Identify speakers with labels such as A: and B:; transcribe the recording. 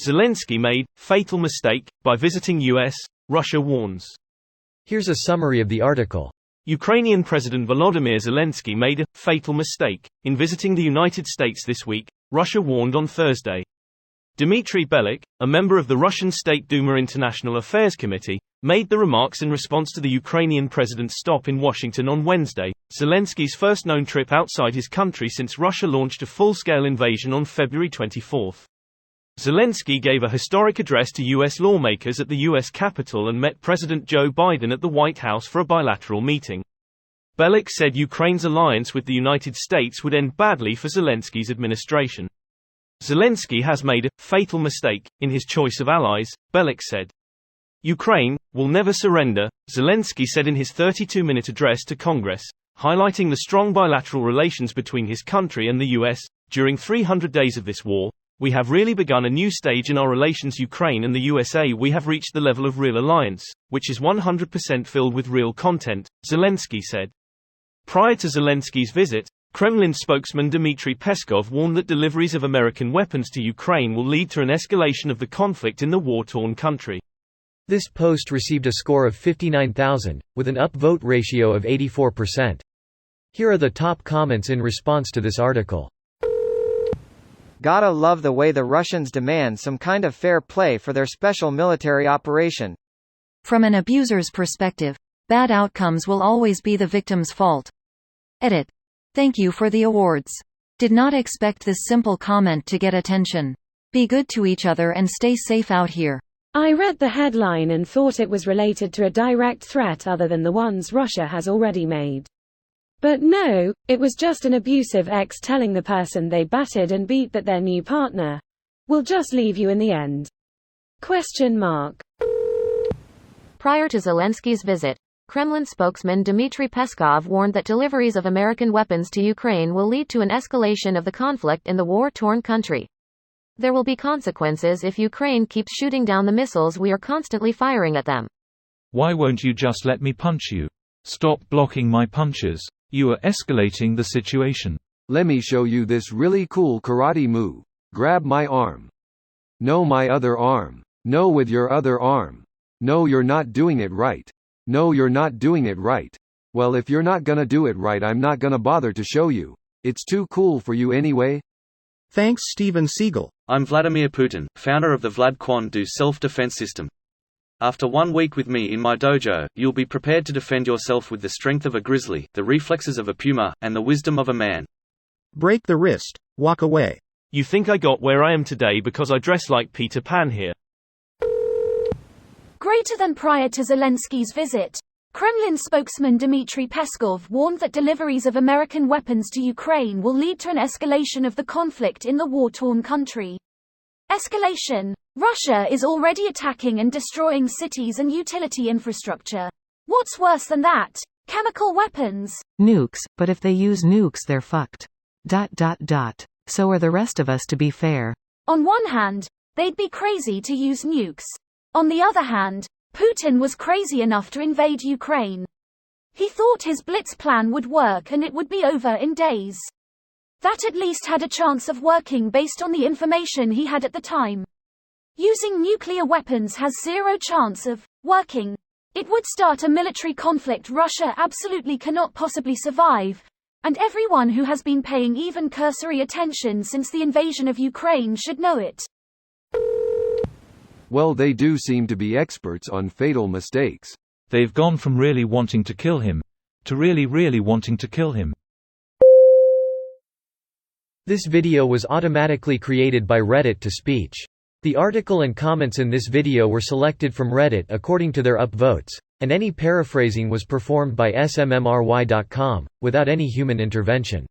A: Zelensky made fatal mistake by visiting US, Russia warns.
B: Here's a summary of the article.
A: Ukrainian President Volodymyr Zelensky made a fatal mistake in visiting the United States this week, Russia warned on Thursday. Dmitry Belik, a member of the Russian State Duma International Affairs Committee, made the remarks in response to the Ukrainian president's stop in Washington on Wednesday, Zelensky's first known trip outside his country since Russia launched a full-scale invasion on February 24. Zelensky gave a historic address to U.S. lawmakers at the U.S. Capitol and met President Joe Biden at the White House for a bilateral meeting. Belik said Ukraine's alliance with the United States would end badly for Zelensky's administration. Zelensky has made a fatal mistake in his choice of allies, Belik said. Ukraine will never surrender, Zelensky said in his 32-minute address to Congress, highlighting the strong bilateral relations between his country and the U.S. During 300 days of this war, we have really begun a new stage in our relations. Ukraine and the USA, we have reached the level of real alliance, which is 100% filled with real content, Zelensky said. Prior to Zelensky's visit, Kremlin spokesman Dmitry Peskov warned that deliveries of American weapons to Ukraine will lead to an escalation of the conflict in the war-torn country.
B: This post received a score of 59,000, with an upvote ratio of 84%. Here are the top comments in response to this article.
C: Gotta love the way the Russians demand some kind of fair play for their special military operation.
D: From an abuser's perspective, bad outcomes will always be the victim's fault. Edit. Thank you for the awards. Did not expect this simple comment to get attention. Be good to each other and stay safe out here.
E: I read the headline and thought it was related to a direct threat other than the ones Russia has already made. But no, it was just an abusive ex telling the person they battered and beat that their new partner will just leave you in the end. ?
F: Prior to Zelensky's visit, Kremlin spokesman Dmitry Peskov warned that deliveries of American weapons to Ukraine will lead to an escalation of the conflict in the war-torn country. There will be consequences if Ukraine keeps shooting down the missiles we are constantly firing at them.
G: Why won't you just let me punch you? Stop blocking my punches. You are escalating the situation.
H: Let me show you this really cool karate move. Grab my arm. No, my other arm. No, with your other arm. No, you're not doing it right. No, you're not doing it right. Well, if you're not gonna do it right, I'm not gonna bother to show you. It's too cool for you anyway.
I: Thanks, Steven Seagal.
J: I'm Vladimir Putin, founder of the Vlad Quan Do self-defense system. After 1 week with me in my dojo, you'll be prepared to defend yourself with the strength of a grizzly, the reflexes of a puma, and the wisdom of a man.
I: Break the wrist. Walk away.
A: You think I got where I am today because I dress like Peter Pan here?
K: Greater than prior to Zelensky's visit, Kremlin spokesman Dmitry Peskov warned that deliveries of American weapons to Ukraine will lead to an escalation of the conflict in the war-torn country. Escalation. Russia is already attacking and destroying cities and utility infrastructure. What's worse than that? Chemical weapons.
D: Nukes, but if they use nukes they're fucked. ... So are the rest of us, to be fair.
K: On one hand, they'd be crazy to use nukes. On the other hand, Putin was crazy enough to invade Ukraine. He thought his blitz plan would work and it would be over in days. That at least had a chance of working based on the information he had at the time. Using nuclear weapons has zero chance of working. It would start a military conflict Russia absolutely cannot possibly survive, and everyone who has been paying even cursory attention since the invasion of Ukraine should know it.
H: Well, they do seem to be experts on fatal mistakes.
G: They've gone from really wanting to kill him to really wanting to kill him.
B: This video was automatically created by Reddit to speech. The article and comments in this video were selected from Reddit according to their upvotes, and any paraphrasing was performed by smmry.com, without any human intervention.